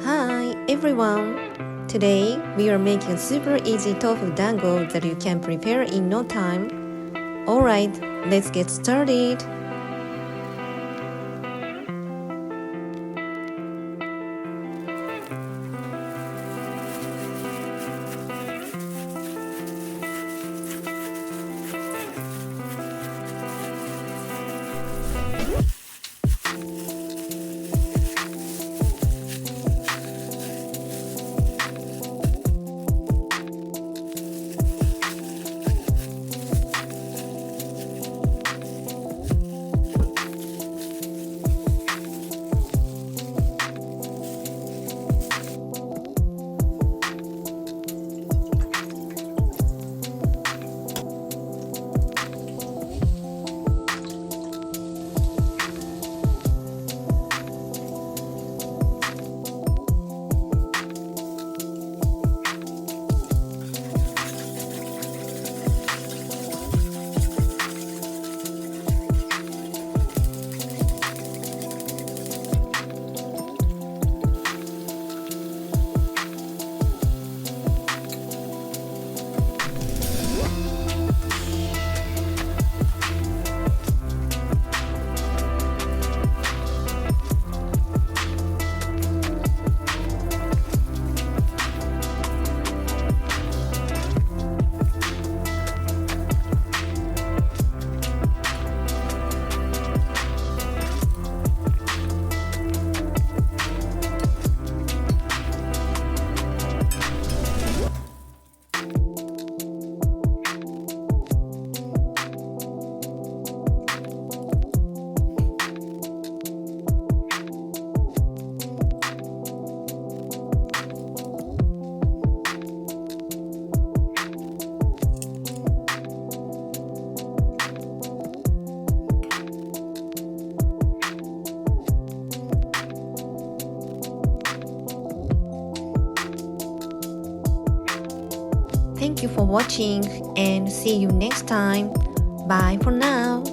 Hi everyone! Today we are making a super easy tofu dango that you can prepare in no time. Alright, let's get started! Thank you for watching and see you next time. Bye for now.